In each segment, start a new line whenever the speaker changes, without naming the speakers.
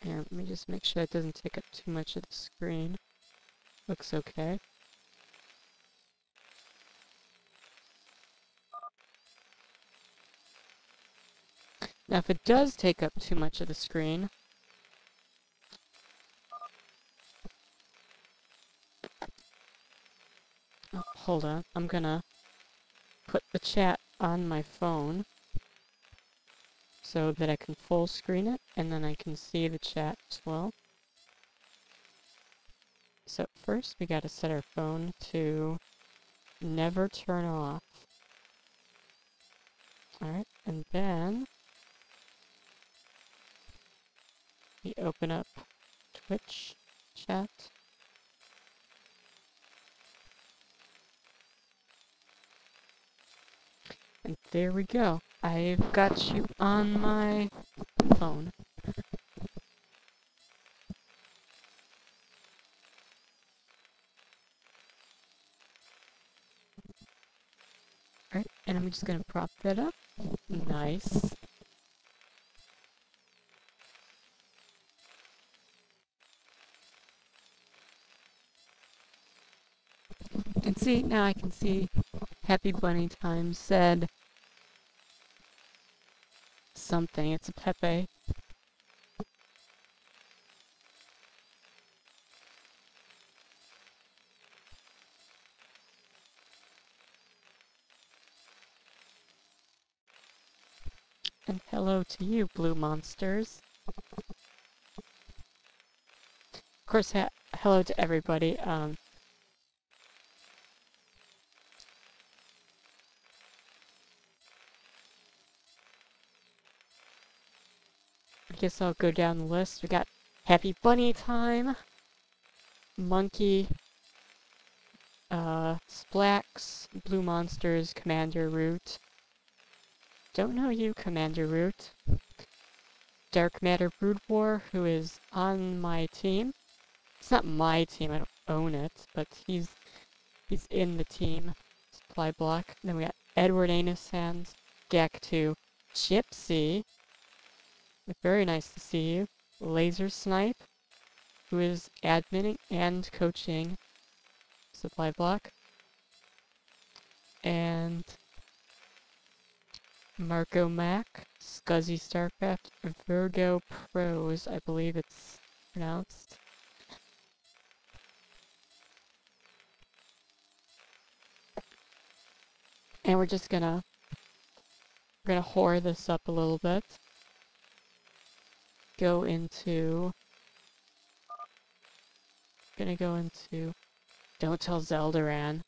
And let me just make sure it doesn't take up too much of the screen. Looks okay. Now if it does take up too much of the screen, oh, hold on, I'm gonna put the chat on my phone so that I can full screen it, and then I can see the chat as well. So first we gotta set our phone to never turn off. Alright, and then we open up Twitch chat. And there we go. I've got you on my phone. Alright, and I'm just gonna prop that up. Nice. And see, now I can see Happy Bunny Time said something. It's a Pepe. And hello to you, blue monsters. Of course, hello to everybody. I guess I'll go down the list. We got Happy Bunny Time, Monkey, Splax, Blue Monsters, Commander Root. Don't know you, Commander Root. Dark Matter Brood War, who is on my team. It's not my team, I don't own it, but he's in the team. Supply block. Then we got Edward Anus Hands, Gak2, Gypsy. Very nice to see you. Laser Snipe, who is adminning and coaching Supply block. And Marco Mac, Scuzzy StarCraft, Virgo Pros, I believe it's pronounced. And we're just gonna whore this up a little bit. Go into Don't Tell Zeldaran.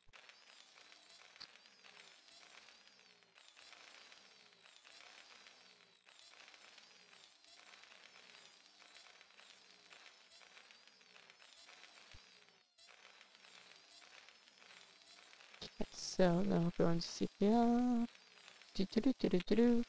Okay, so now we'll go into CPL. Do-do-do-do-do-do.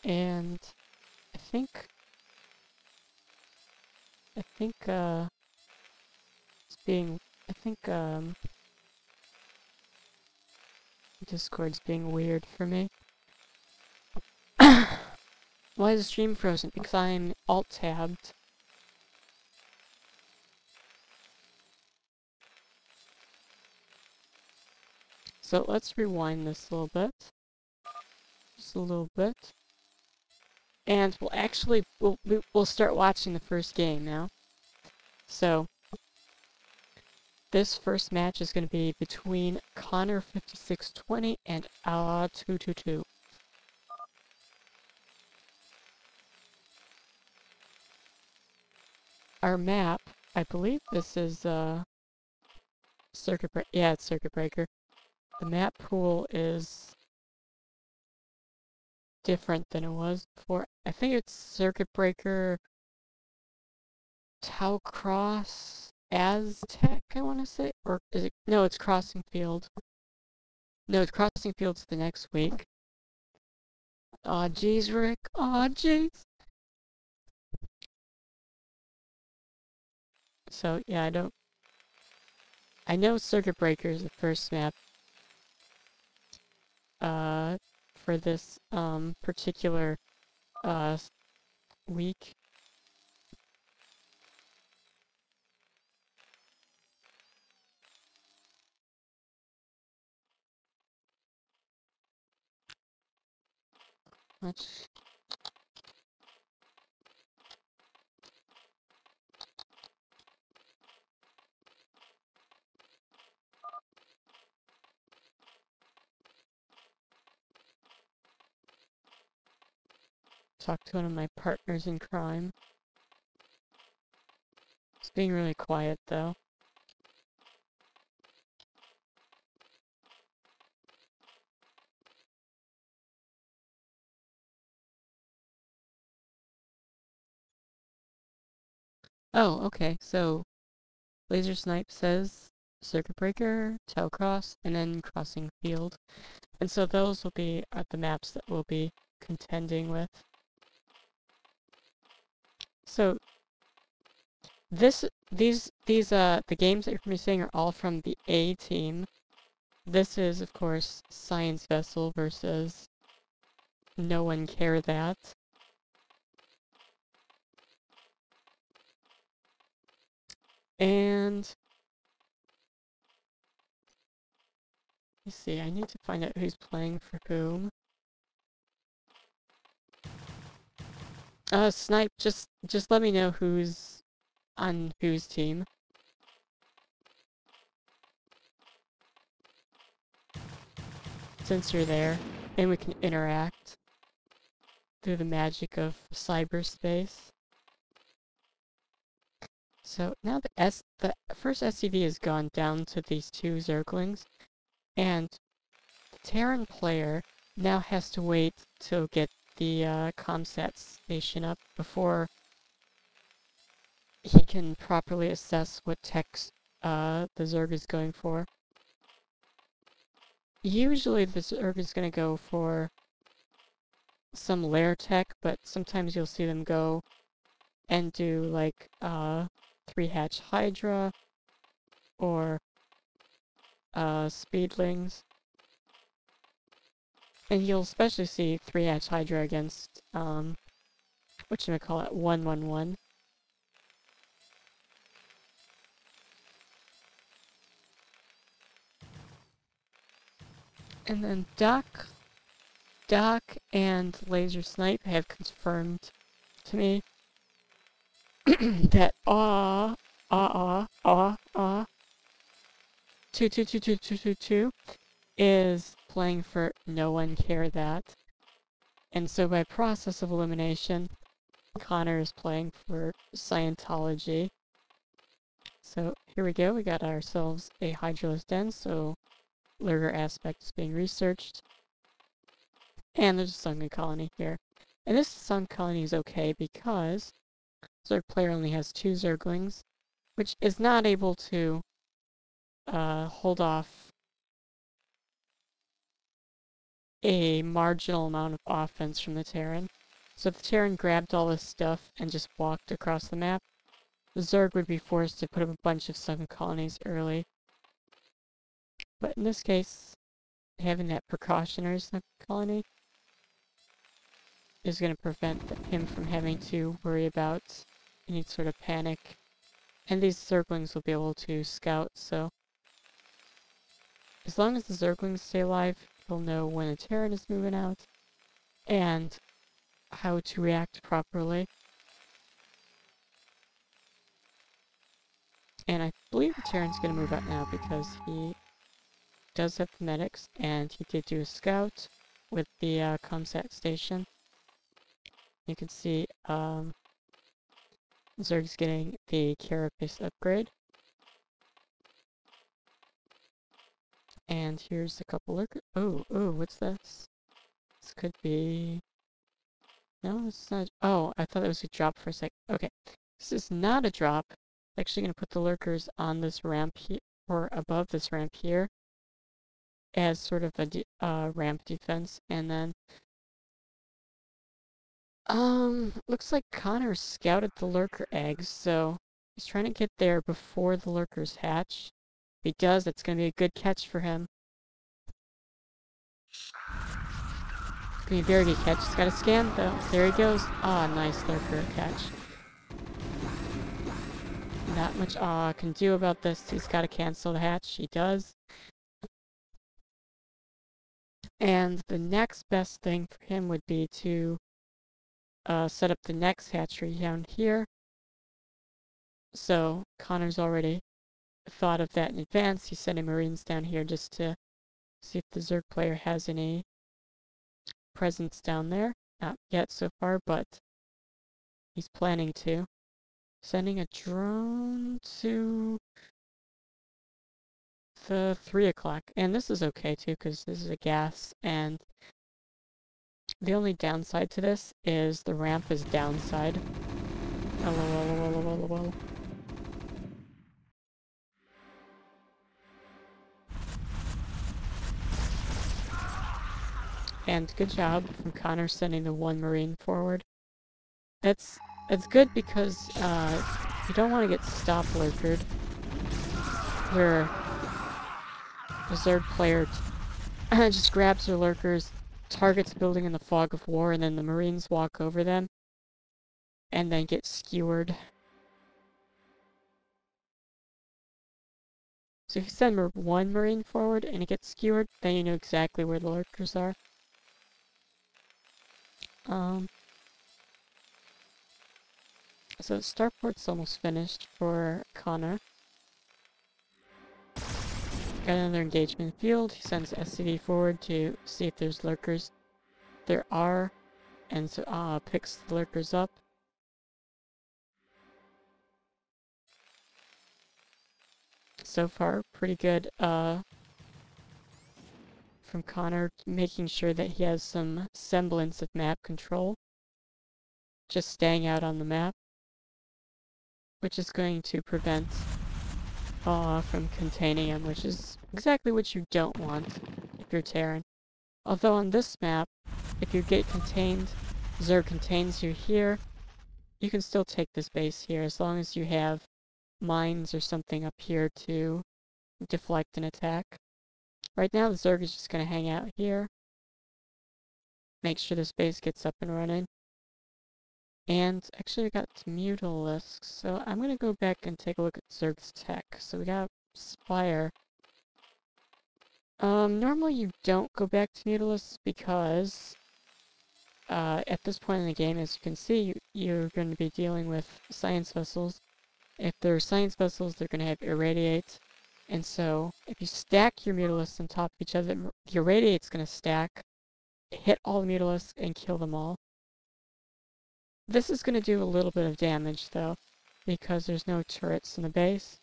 And I think Discord's being weird for me. Why is the stream frozen? Because I'm alt-tabbed. So let's rewind this a little bit. Just a little bit. And we'll start watching the first game now. So this first match is going to be between Connor5620 and AweAwe222. Our map, I believe this is Circuit Breaker. Yeah, it's Circuit Breaker. The map pool is different than it was before. I think it's Circuit Breaker, Tau Cross, Aztec, I want to say, or is it? No, it's Crossing Field. No, it's Crossing Field's the next week. Aw, jeez, Rick. Aw, jeez. So, yeah, I know Circuit Breaker is the first map, for this, particular, week. Let's talk to one of my partners in crime. It's being really quiet, though. Oh, okay, so Laser Snipe says Circuit Breaker, Telcross, and then Crossing Field. And so those will be the maps that we'll be contending with. So the games that you're going to be seeing are all from the A team. This is, of course, Science Vessel versus No1CareThat. And let's see, I need to find out who's playing for whom. Snipe, just let me know who's on whose team. Since you're there, and we can interact through the magic of cyberspace. So now the first SCV has gone down to these two Zerglings, and the Terran player now has to wait to get the comsat station up before he can properly assess what techs the Zerg is going for. Usually the Zerg is going to go for some lair tech, but sometimes you'll see them go and do like 3-hatch Hydra or Speedlings. And you'll especially see 3-hatch Hydra against whatchamacallit, 111. And then Doc and Laser Snipe have confirmed to me that AweAwe222 is playing for No1CareThat. And so by process of elimination, Connor is playing for Scientology. So here we go, we got ourselves a Hydraless Den, so lurker aspect is being researched. And there's a Sunken Colony here. And this Sun Colony is okay because Zerg player only has 2 Zerglings, which is not able to hold off a marginal amount of offense from the Terran. So if the Terran grabbed all this stuff and just walked across the map, the Zerg would be forced to put up a bunch of Sunken Colonies early. But in this case, having that precautionary Sunken Colony is going to prevent him from having to worry about any sort of panic. And these Zerglings will be able to scout, so as long as the Zerglings stay alive, he'll know when a Terran is moving out and how to react properly. And I believe the Terran's going to move out now because he does have the medics, and he did do a scout with the comsat station. You can see Zerg's getting the Carapace upgrade. And here's a couple lurkers. Oh, what's this? This could be... No, it's not... Oh, I thought it was a drop for a sec. Okay, this is not a drop. I'm actually going to put the lurkers on this ramp here, or above this ramp here, as sort of a ramp defense, and then looks like Connor scouted the lurker eggs, so He's trying to get there before the lurkers hatch. If he does, it's going to be a good catch for him. It's going to be a very good catch. He's got a scan, though. There he goes. Ah, nice lurker catch. Not much AweAwe can do about this. He's got to cancel the hatch. He does. And the next best thing for him would be to set up the next hatchery down here. So Connor's already thought of that in advance. He's sending Marines down here just to see if the Zerg player has any presence down there. Not yet so far, but he's planning to. Sending a drone to the 3 o'clock. And this is okay too, because this is a gas, and the only downside to this is the ramp is downside. LOL. And good job from Connor sending the 1 Marine forward. It's good because you don't want to get stop lurkered, where the Zerg player just grabs their lurkers, targets a building in the fog of war, and then the Marines walk over them and then get skewered. So if you send 1 Marine forward and it gets skewered, then you know exactly where the lurkers are. So starport's almost finished for Connor. Got another engagement field. He sends SCV forward to see if there's lurkers. There are, and so picks the lurkers up. So far, pretty good from Connor, making sure that he has some semblance of map control. Just staying out on the map, which is going to prevent AweAwe from containing him, which is exactly what you don't want if you're Terran. Although on this map, if you get contained, Zerg contains you here, you can still take this base here as long as you have mines or something up here to deflect an attack. Right now the Zerg is just going to hang out here, make sure this base gets up and running. And actually we got Mutalisks, so I'm going to go back and take a look at Zerg's tech. So we got Spire. Normally you don't go back to Mutalisks because at this point in the game, as you can see, you're going to be dealing with science vessels. If they're science vessels, they're going to have irradiate. And so if you stack your Mutalisks on top of each other, the irradiate's going to stack, hit all the Mutalisks, and kill them all. This is going to do a little bit of damage, though, because there's no turrets in the base.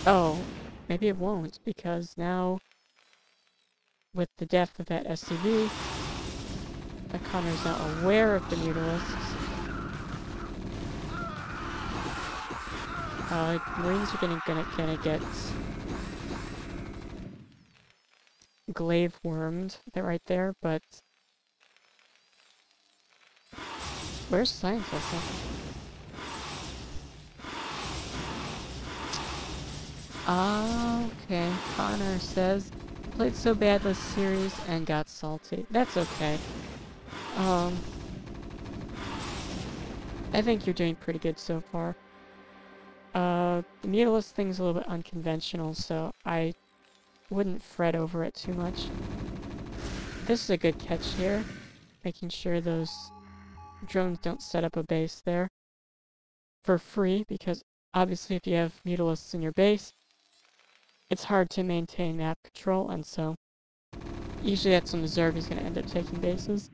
Oh, maybe it won't, because now, with the death of that SCV, Connor's not aware of the Mutalisks. Marines are gonna get glaive wormed. They're right there, but where's Science Vessel? Okay, Connor says, played so bad this series and got salty. That's okay. I think you're doing pretty good so far. The Mutalist thing's a little bit unconventional, so I wouldn't fret over it too much. This is a good catch here, making sure those drones don't set up a base there for free, because obviously if you have Mutalists in your base, it's hard to maintain map control, and so usually that's when the Zerg is going to end up taking bases.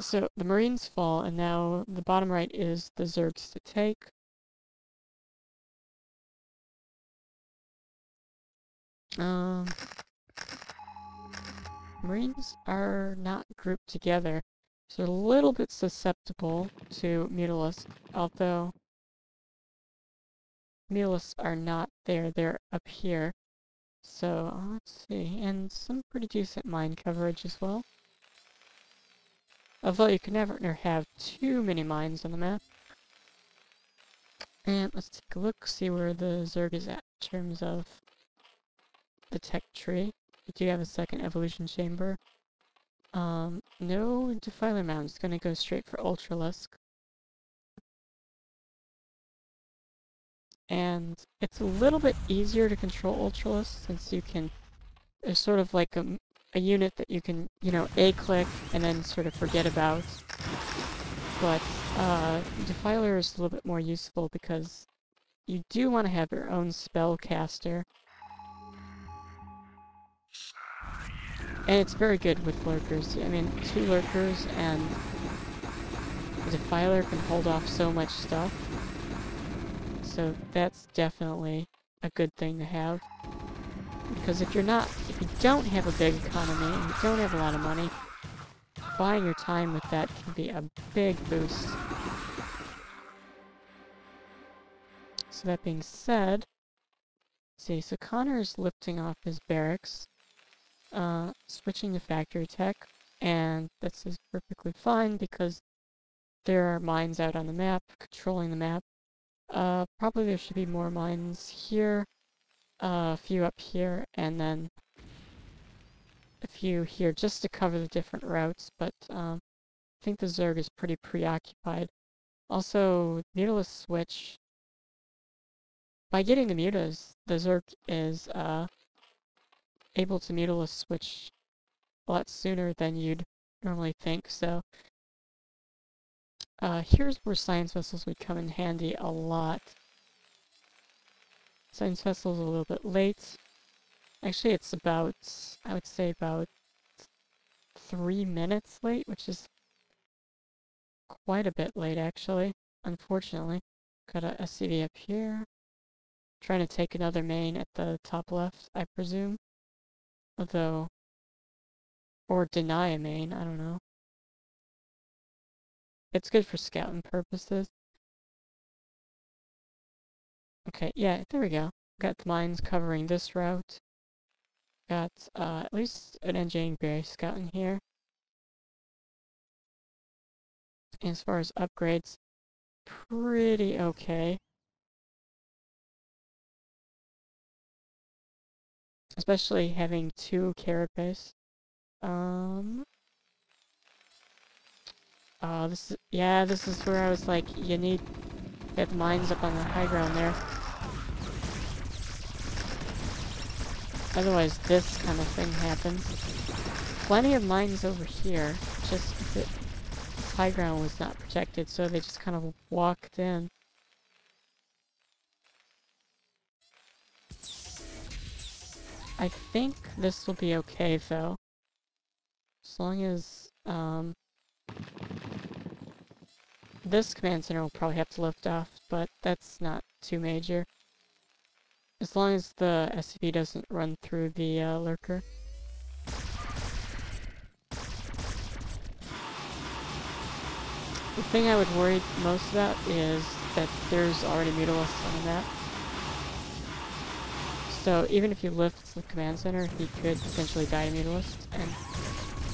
So the Marines fall, and now the bottom right is the Zergs to take. Marines are not grouped together, so they're a little bit susceptible to Mutalisks, although Mutalisks are not there, they're up here. So, let's see, and some pretty decent mine coverage as well. Although you can never have too many mines on the map. And let's take a look, see where the Zerg is at in terms of the tech tree. We do have a second evolution chamber. No Defiler Mound. It's gonna go straight for Ultralisk. And it's a little bit easier to control Ultralisk since you can... There's sort of like a unit that you can, you know, A-click and then sort of forget about. But Defiler is a little bit more useful because you do want to have your own spellcaster. And it's very good with lurkers. I mean, 2 lurkers and the Defiler can hold off so much stuff. So that's definitely a good thing to have. Because if you don't have a big economy and you don't have a lot of money, buying your time with that can be a big boost. So that being said, see, so Connor's lifting off his barracks, switching to factory tech, and this is perfectly fine because there are mines out on the map, controlling the map. Probably there should be more mines here, a few up here, and then a few here just to cover the different routes, but I think the Zerg is pretty preoccupied. Also, mutalist switch. By getting the mutas, the Zerg is able to mutalist switch a lot sooner than you'd normally think, so here's where science vessels would come in handy a lot. Science vessels a little bit late. Actually, it's about, I would say about 3 minutes late, which is quite a bit late, actually, unfortunately. Got a SCV up here. Trying to take another main at the top left, I presume. Although, or deny a main, I don't know. It's good for scouting purposes. Okay, yeah, there we go. Got the mines covering this route. Got at least an engineering berry scout in here. And as far as upgrades, pretty okay. Especially having 2 carapace. This is where I was like, you need to get the mines up on the high ground there. Otherwise, this kind of thing happens. Plenty of mines over here, just the high ground was not protected, so they just kind of walked in. I think this will be okay, though. As long as, this command center will probably have to lift off, but that's not too major. As long as the SCV doesn't run through the, lurker. The thing I would worry most about is that there's already mutalisks on the map. So even if you lift the command center, he could potentially die to mutalisks. And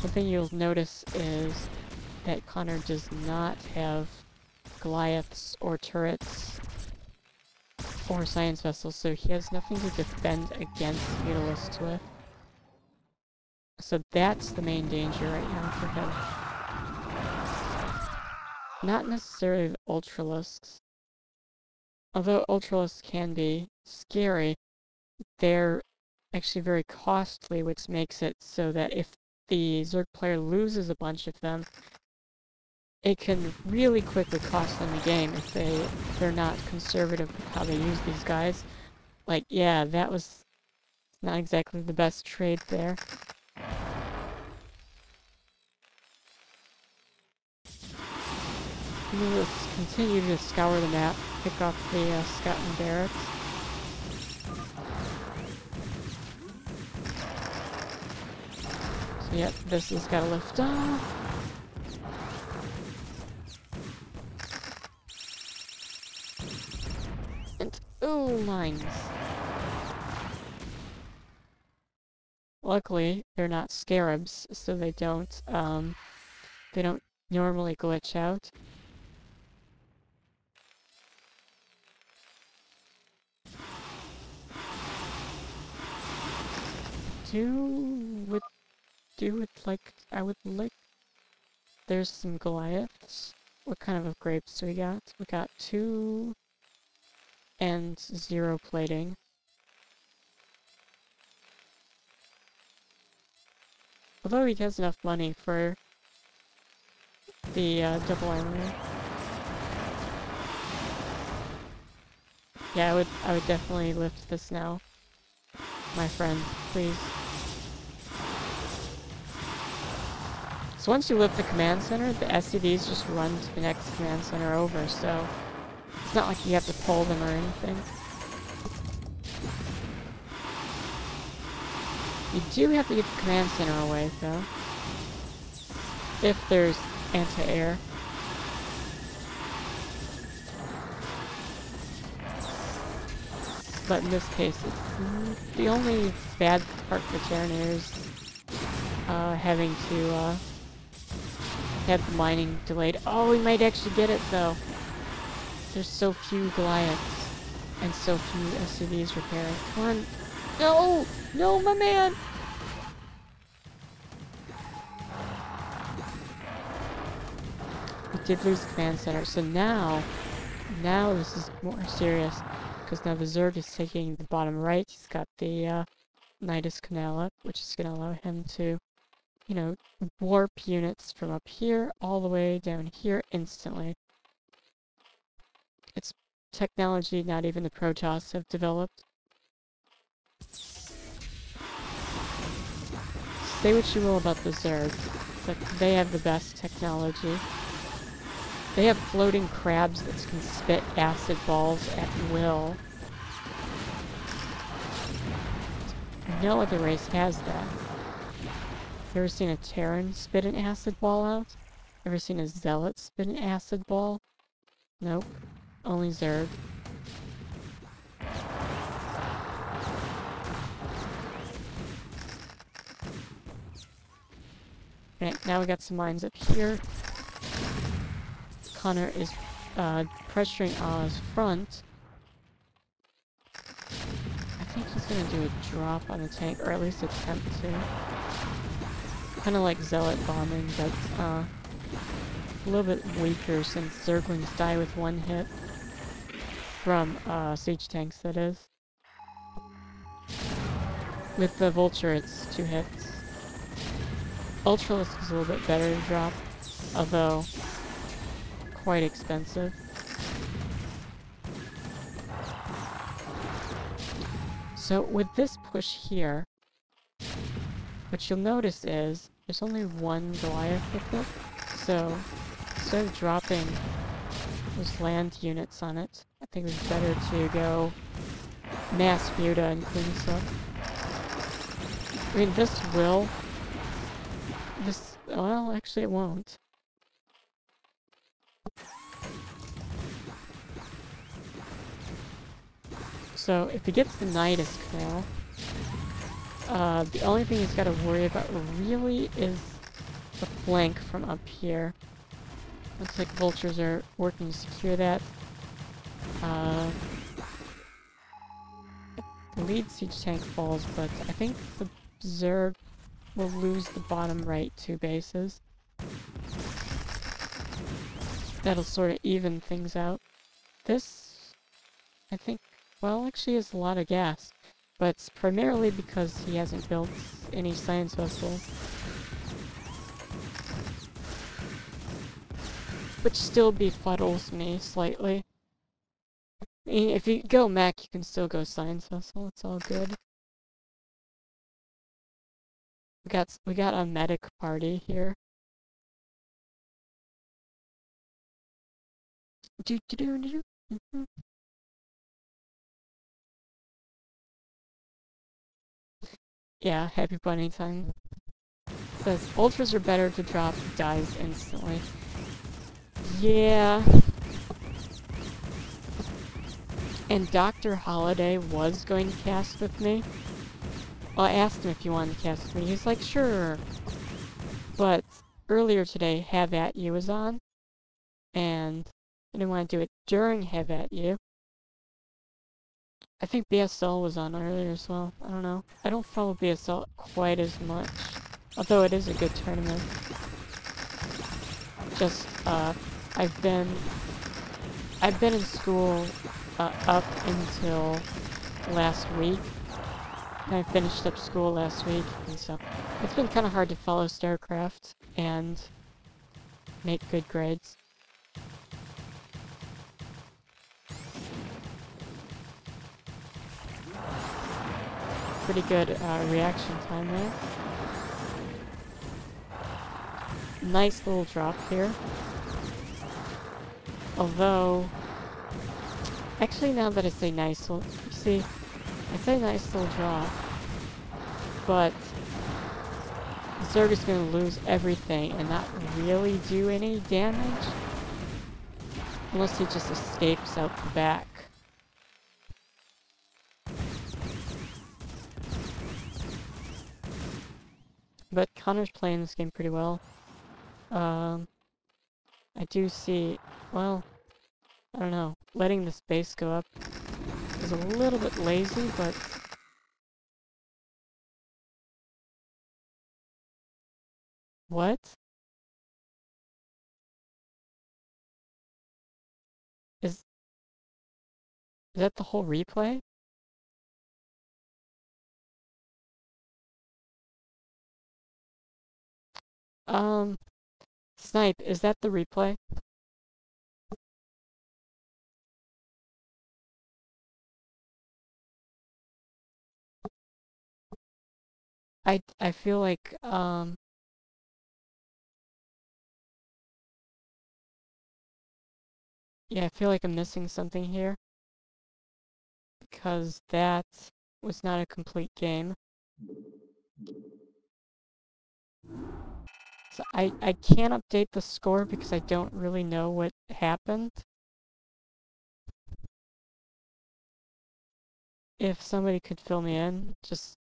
one thing you'll notice is that Connor does not have Goliaths or turrets or science vessels, so he has nothing to defend against mutalisks with. So that's the main danger right now for him. Not necessarily the Ultralisks. Although Ultralisks can be scary, they're actually very costly, which makes it so that if the Zerg player loses a bunch of them, it can really quickly cost them the game if they're not conservative with how they use these guys. Like, yeah, that was not exactly the best trade there. Let's continue to scour the map, pick up the scouting barracks. So yep, this has got to lift off. And ooh, mines. Luckily, they're not scarabs, so they don't normally glitch out. I would like, there's some Goliaths. What kind of upgrades do we got? We got 2 and 0 plating. Although he has enough money for the double armor. Yeah, I would definitely lift this now. My friend, please. So once you lift the command center, the SCVs just run to the next command center over, so it's not like you have to pull them or anything. You do have to get the command center away, though. If there's anti-air. But in this case, it's the only bad part for Terraners having to have the mining delayed. Oh, we might actually get it, though. There's so few Goliaths and so few SCVs repairing. Come on. No! No, my man! We did lose the command center, so now this is more serious. Because now the Zerg is taking the bottom right. He's got the Nidus Canal up, which is going to allow him to, you know, warp units from up here all the way down here instantly. It's technology not even the Protoss have developed. Say what you will about the Zerg, but they have the best technology. They have floating crabs that can spit acid balls at will. No other race has that. Ever seen a Terran spit an acid ball out? Ever seen a Zealot spit an acid ball? Nope. Only Zerg. Right, now we got some mines up here. Connor is pressuring AweAwe's front. I think he's gonna do a drop on the tank, or at least attempt to. Kinda like Zealot bombing, but a little bit weaker since Zerglings die with 1 hit. From siege tanks, that is. With the Vulture, it's 2 hits. Ultralisk is a little bit better to drop, although quite expensive. So with this push here, what you'll notice is there's only 1 Goliath with it, so instead of dropping those land units on it, I think it's better to go mass Muta and clean this up. I mean, well, actually it won't. So, if he gets the Nidus Canal, the only thing he's got to worry about really is the flank from up here. Looks like vultures are working to secure that. The lead siege tank falls, but I think the Zerg will lose the bottom right 2 bases. That'll sort of even things out. This, I think, well, actually has a lot of gas, but it's primarily because he hasn't built any science vessels. Which still befuddles me slightly. I mean, if you go mech, you can still go science vessel, it's all good. We got a medic party here. Yeah, happy bunny time. Says ultras are better to drop, dies instantly. Yeah. And Dr. Holiday was going to cast with me. Well, I asked him if he wanted to cast with me. He's like, sure. But earlier today, Have At You was on, and I didn't want to do it during Have At You. I think BSL was on earlier as well. I don't know. I don't follow BSL quite as much, although it is a good tournament. Just, I've been in school up until last week. I finished up school last week, and so it's been kind of hard to follow StarCraft and make good grades. Pretty good reaction time there. Nice little drop here. Although, actually now that I say nice, you see, I say nice little drop, but Zerg is going to lose everything and not really do any damage, unless he just escapes out the back. But Connor's playing this game pretty well. I do see, well, I don't know, letting this base go up is a little bit lazy, but what? Is that the whole replay? Snipe, is that the replay? I feel like, yeah, I feel like I'm missing something here. Because that was not a complete game. So I can't update the score because I don't really know what happened. If somebody could fill me in, just...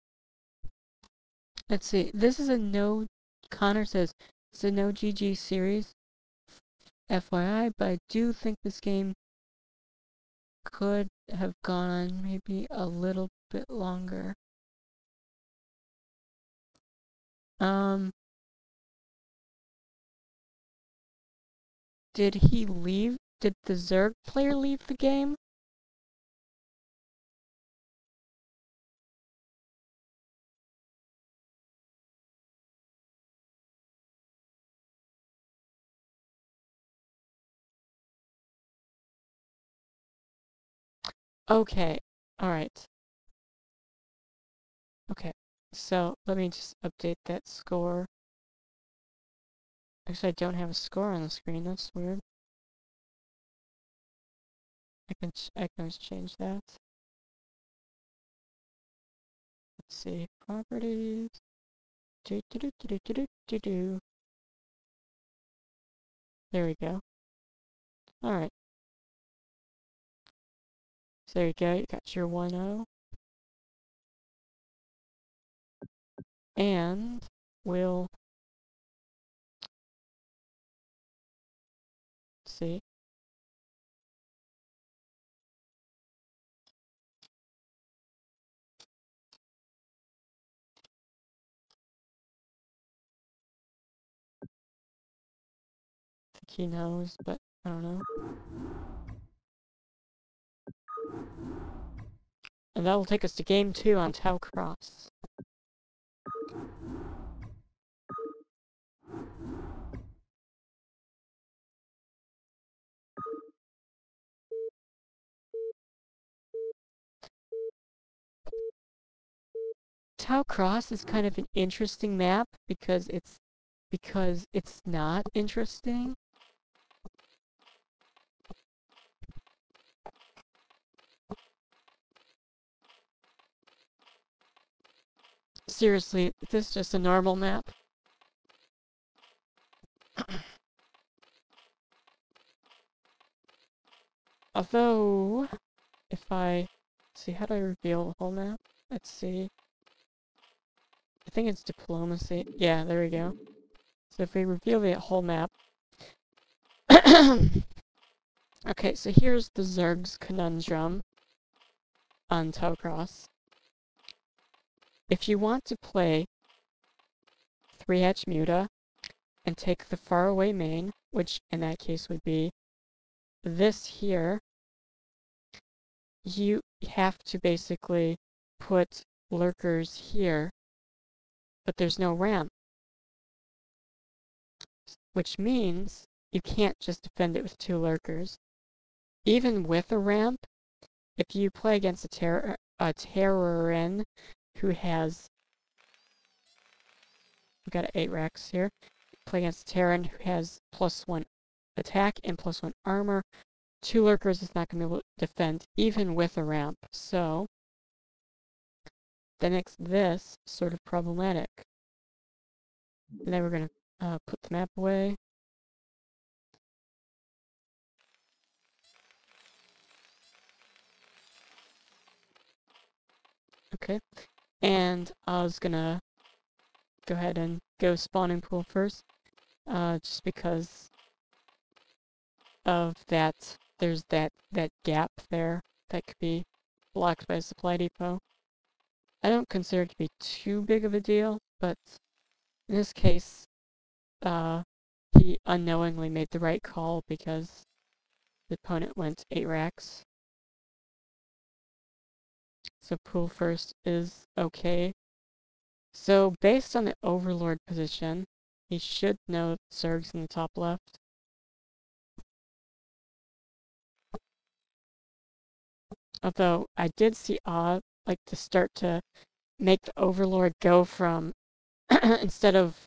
Let's see, this is a no... Connor says, it's a no GG series, FYI, but I do think this game could have gone on maybe a little bit longer. Did he leave? Did the Zerg player leave the game? Okay, alright. Okay, so let me just update that score. Actually, I don't have a score on the screen, that's weird. I can just change that. Let's see, properties. There we go. Alright. So there you go, you got your 1-0. And we'll see. I think he knows, but I don't know. And that will take us to game 2 on Tau Cross. Tau Cross is kind of an interesting map because it's not interesting. Seriously, this is just a normal map. Although, if I see, how do I reveal the whole map? Let's see. I think it's diplomacy. Yeah, there we go. So if we reveal the whole map... Okay, so here's the Zerg's conundrum on Towcross. If you want to play 3-hatch Muta and take the faraway main, which in that case would be this here, you have to basically put lurkers here, but there's no ramp. Which means you can't just defend it with 2 lurkers. Even with a ramp, if you play against a Terrorin who has... We've got 8 Rex here. Play against a Terran who has +1 attack and +1 armor. 2 lurkers is not going to be able to defend even with a ramp. So that makes this sort of problematic. And then we're going to put the map away. Okay, and I was gonna go ahead and go spawning pool first, just because of that, there's that gap there that could be blocked by a supply depot. I don't consider it to be too big of a deal, but in this case, he unknowingly made the right call because the opponent went 8 racks. So pool first is okay. So based on the Overlord position, he should know Zerg's in the top left. Although I did see AweAwe like to start to make the Overlord go from instead of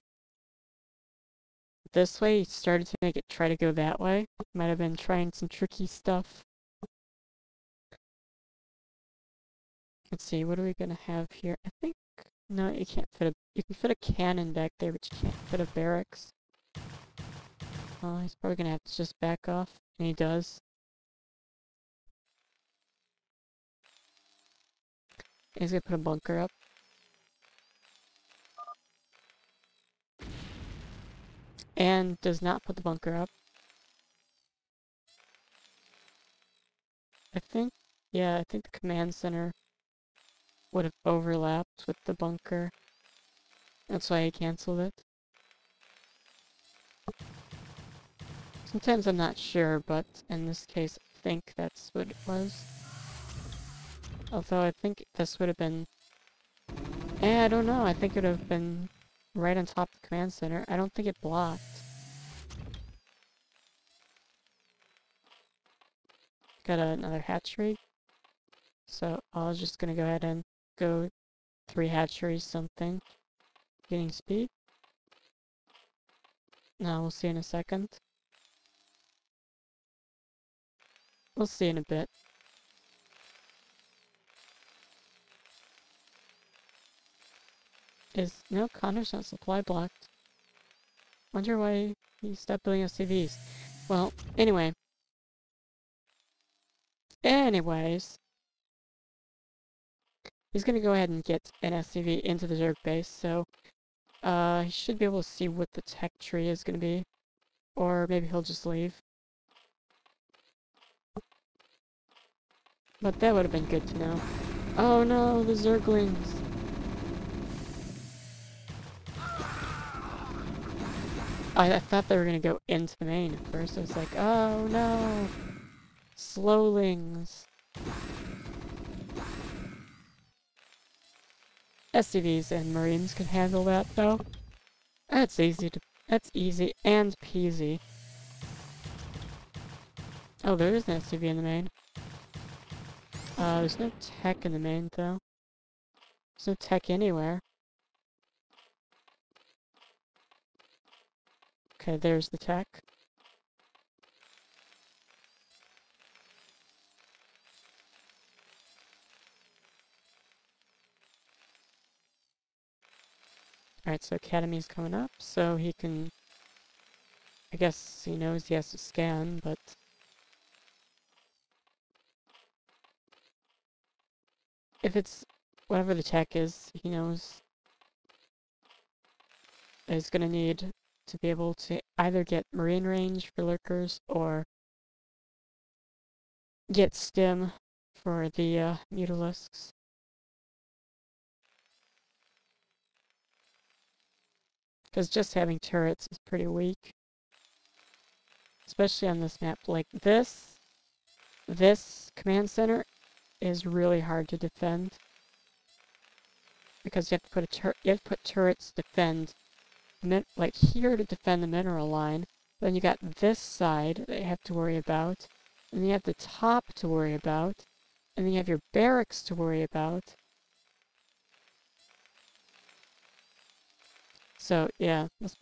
this way, he started to make it try to go that way. Might have been trying some tricky stuff. Let's see, what are we gonna have here? I think no, you can't fit a... You can fit a cannon back there, but you can't fit a barracks. He's probably gonna have to just back off, and he does. He's gonna put a bunker up. And does not put the bunker up. I think the command center would have overlapped with the bunker. That's why he canceled it. Sometimes I'm not sure, but in this case I think that's what it was. Although I think this would have been... I don't know, I think it would have been right on top of the command center. I don't think it blocked. Got another hatchery. So I was just gonna go ahead and go 3 hatcheries something. Getting speed. No, we'll see in a second. We'll see in a bit. No, Connor's not supply blocked. Wonder why he stopped building SCVs. Well, anyway. Anyways. He's gonna go ahead and get an SCV into the Zerg base, so he should be able to see what the tech tree is gonna be. Or maybe he'll just leave. But that would have been good to know. Oh no, the Zerglings! I thought they were gonna go into the main at first. I was like, oh no! Slowlings! SCVs and Marines can handle that though. That's easy and peasy. Oh, there is an SCV in the main. There's no tech in the main though. There's no tech anywhere. Okay, there's the tech. Alright, so Academy's coming up, so he can... I guess he knows he has to scan, but... If it's whatever the tech is, he knows that he's gonna need to be able to either get marine range for lurkers or get stim for the mutalisks. Because just having turrets is pretty weak. Especially on this map. Like this command center is really hard to defend. Because you have to put turrets to defend, like here to defend the mineral line. Then you got this side that you have to worry about. And then you have the top to worry about. And then you have your barracks to worry about. So, yeah, this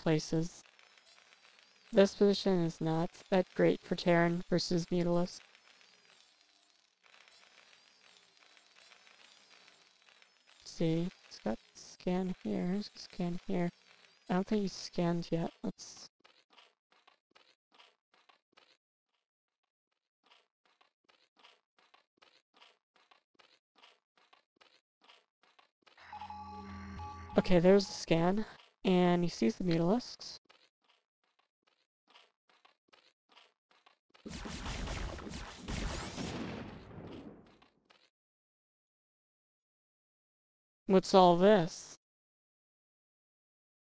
position is not that great for Terran versus Mutalisk. Let's see, it's got scan here, here's a scan here. I don't think he's scanned yet. Let's... Okay, there's the scan, and he sees the Mutalisks. What's all this?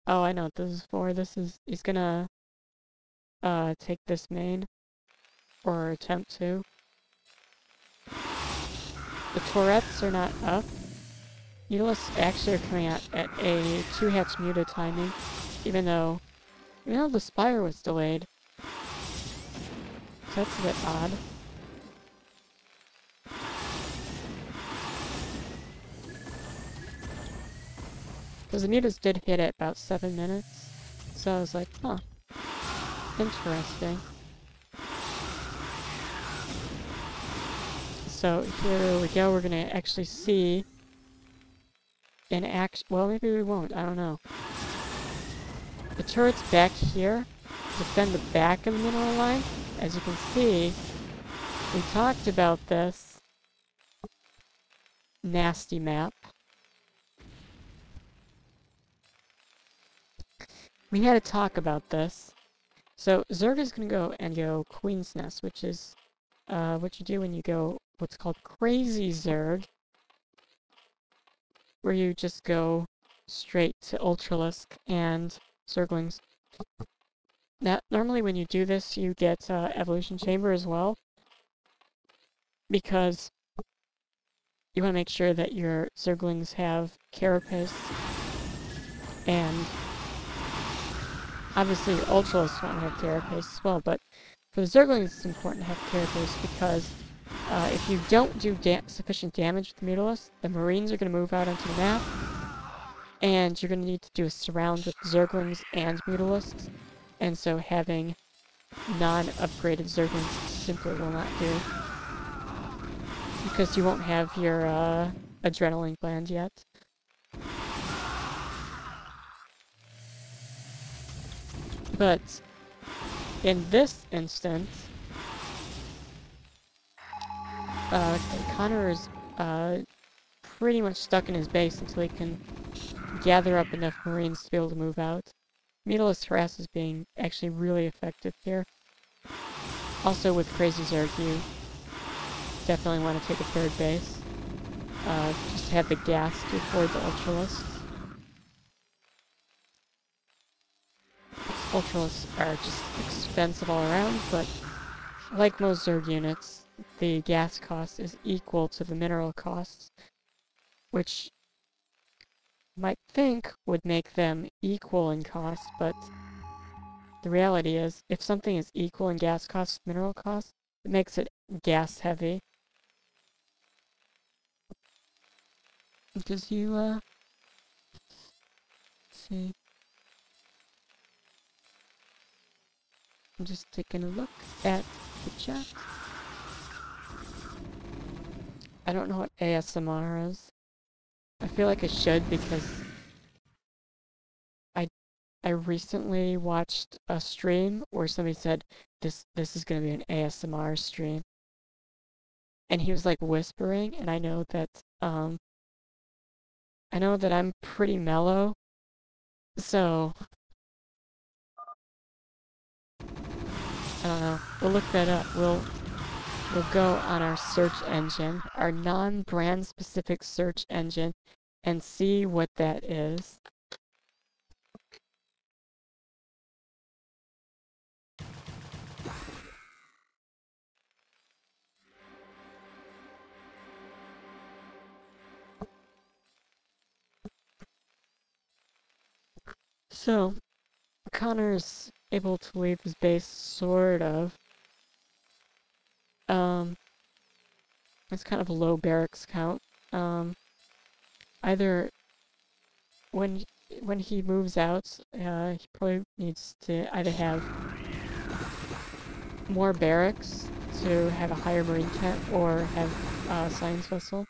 Oh, I know what this is for. He's gonna, take this main. Or attempt to. The turrets are not up. Mutalisks actually are coming out at a 2-hatch muta timing, even though the spire was delayed. So that's a bit odd. Because the mutas did hit at about 7 minutes. So I was like, huh. Interesting. So here we go, we're gonna actually see in action. Well, maybe we won't, I don't know. The turret's back here defend the back of the mineral line. As you can see, we talked about this nasty map. We had to talk about this. So Zerg is going to go Queen's Nest, which is what you do when you go what's called Crazy Zerg, where you just go straight to Ultralisk and Zerglings. Now, normally when you do this, you get Evolution Chamber as well, because you want to make sure that your Zerglings have Carapace, and obviously your Ultralists want to have Carapace as well, but for the Zerglings it's important to have Carapace because if you don't do sufficient damage with the Mutalisk, the Marines are going to move out onto the map, and you're going to need to do a surround with Zerglings and Mutalisks, and so having non-upgraded Zerglings simply will not do, because you won't have your adrenaline gland yet. But in this instance, Connor is pretty much stuck in his base until he can gather up enough Marines to be able to move out. Mutalisk harass is being actually really effective here. Also with Crazy Zerg, you definitely want to take a third base. Just to have the gas to afford the Ultralisks. Ultralisks are just expensive all around, but like most Zerg units, the gas cost is equal to the mineral costs, which you might think would make them equal in cost, but the reality is, if something is equal in gas cost to mineral cost, it makes it gas heavy. Because you, see. I'm just taking a look at the chat. I don't know what ASMR is. I feel like I should because I recently watched a stream where somebody said this is gonna be an ASMR stream. And he was like whispering, and I know that I'm pretty mellow. So I don't know. We'll look that up. We'll go on our search engine, our non-brand specific search engine, and see what that is. So, Connor's able to leave his base, sort of. It's kind of a low barracks count. Either when he moves out, he probably needs to either have more barracks to have a higher marine camp, or have a science vessel.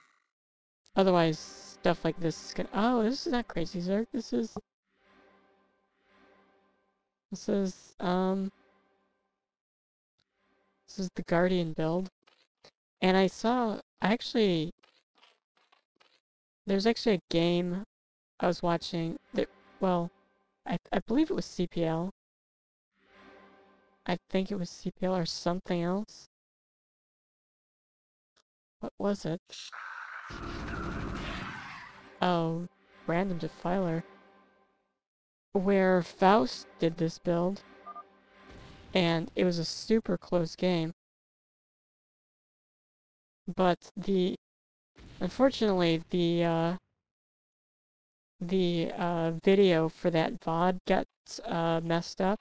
Otherwise, stuff like this is gonna— oh, this is not Crazy Zerg. This is the Guardian build. And I saw, there's actually a game I was watching that, well, I believe it was CPL. I think it was CPL or something else. What was it? Oh, Random Defiler. Where Faust did this build, and it was a super close game. But unfortunately, the video for that VOD got messed up.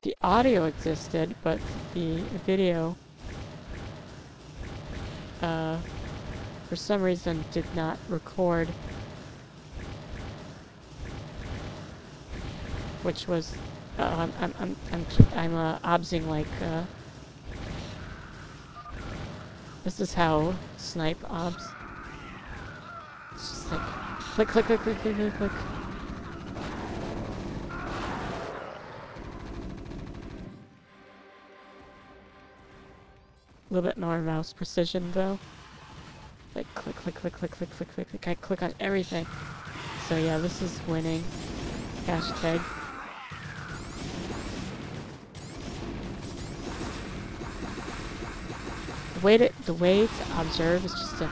The audio existed, but the video, for some reason, did not record. Which was, I'm obsing like, this is how snipe obs. It's just like, click, click, click, click, click, click, click. A little bit more mouse precision though. Like click, click, click, click, click, click, click, click. I click on everything. So yeah, this is winning. Hashtag. The way to observe is just to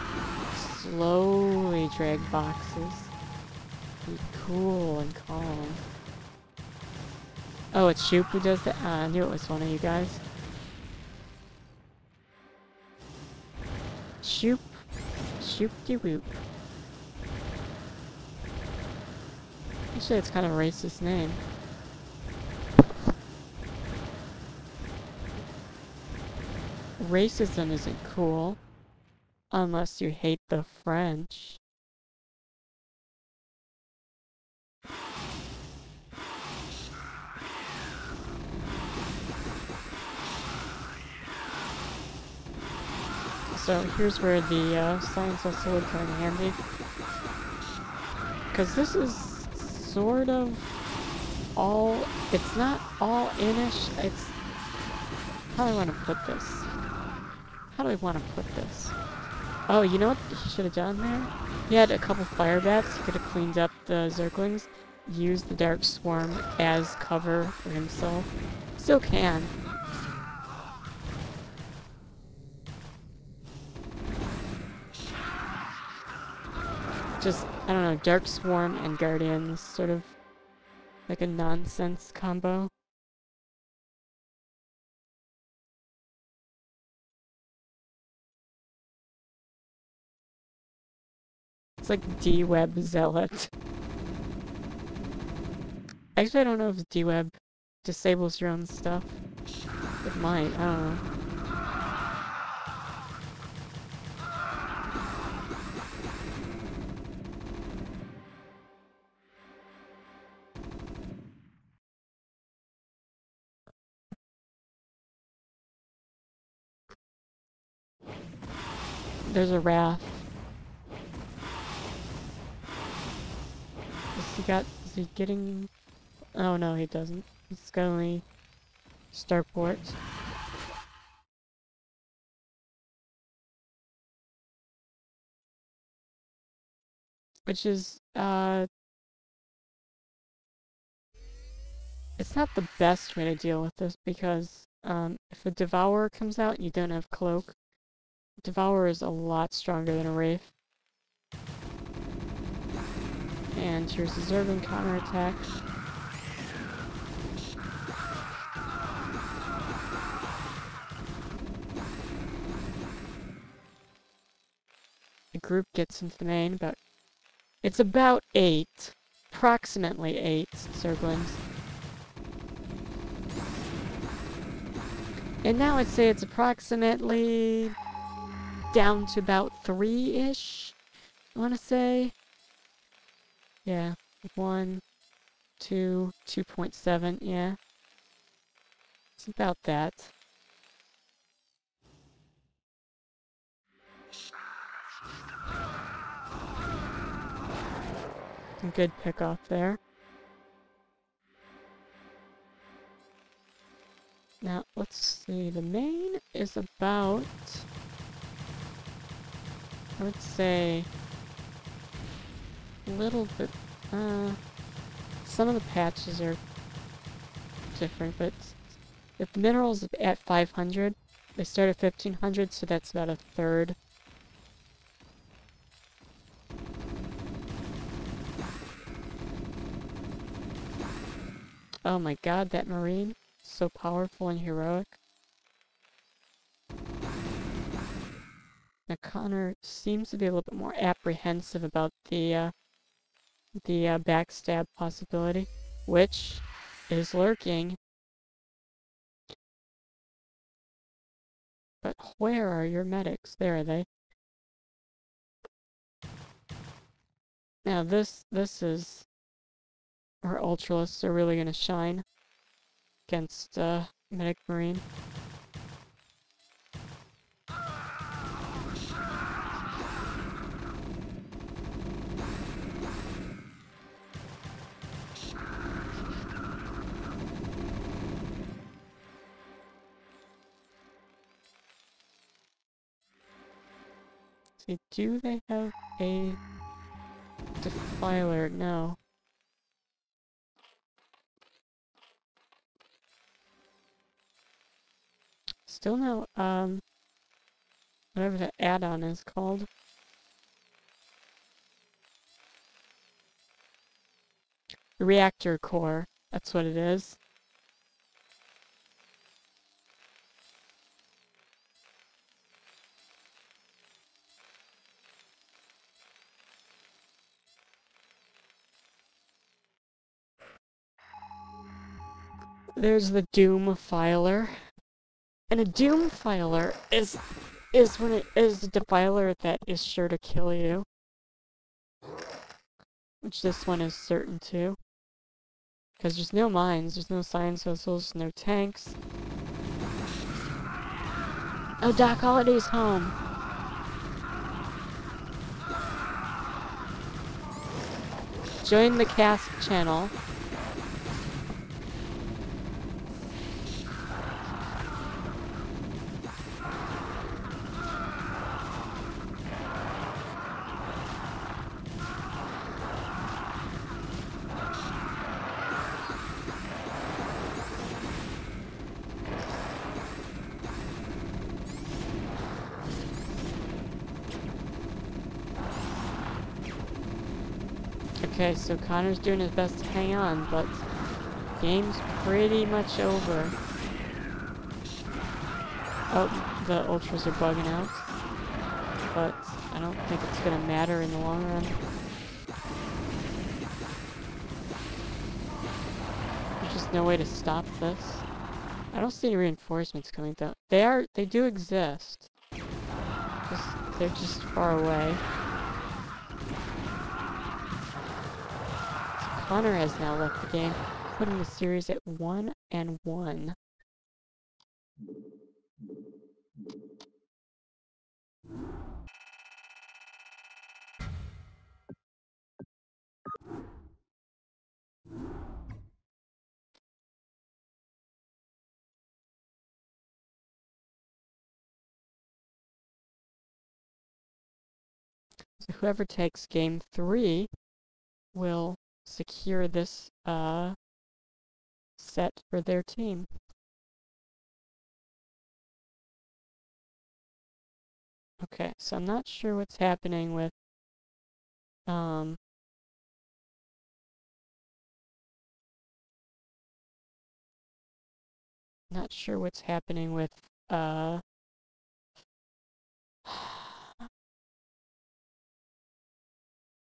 slowly drag boxes. Be cool and calm. Oh, it's Shoop who does that? I knew it was one of you guys. Shoop. Shoop-de-whoop. Actually, it's kind of a racist name. Racism isn't cool unless you hate the French. So here's where the science vessel would come in handy. Because this is sort of all— it's not all inish, it's— how do I want to put this? How do I want to put this? Oh, you know what he should have done there? He had a couple fire bats. He could have cleaned up the Zerglings. Used the Dark Swarm as cover for himself. Still can. Just, I don't know, Dark Swarm and Guardians, sort of like a nonsense combo. It's like D-Web Zealot. Actually, I don't know if D-Web disables your own stuff. It might, I don't know. There's a Wrath. Is he getting— oh no, he doesn't. He's got only starport. Which is, it's not the best way to deal with this, because If a Devourer comes out and you don't have Cloak, Devourer is a lot stronger than a Wraith. And here's the Zerg counterattack. The group gets into the main, it's about 8. Approximately 8 Zerglings. And now I'd say it's approximately down to about 3-ish, I want to say. Yeah, 1, 2, 2.7, yeah. It's about that. Some good pickoff there. Now, let's see, the main is about, I would say, a little bit, some of the patches are different, but if the mineral's at 500, they start at 1500, so that's about a third. Oh my god, that Marine. So powerful and heroic. Now Connor seems to be a little bit more apprehensive about the backstab possibility, which is lurking. But where are your medics? There are they. Now this is our Ultralists are really gonna shine against Medic Marine. See, do they have a Defiler? No. Still no, whatever the add-on is called. Reactor core, that's what it is. There's the Doom Filer. And a Doom Filer is when it is a Defiler that is sure to kill you. Which this one is certain to. Because there's no mines, there's no science vessels, no tanks. Oh, Doc Holliday's home. Join the cast channel. Okay, so Connor's doing his best to hang on, but game's pretty much over. Oh, the Ultras are bugging out. But I don't think it's gonna matter in the long run. There's just no way to stop this. I don't see any reinforcements coming though. They do exist. They're just far away. Connor has now left the game, putting the series at 1-1. So whoever takes game 3 will secure this set for their team. Okay, so I'm not sure what's happening with, not sure what's happening with,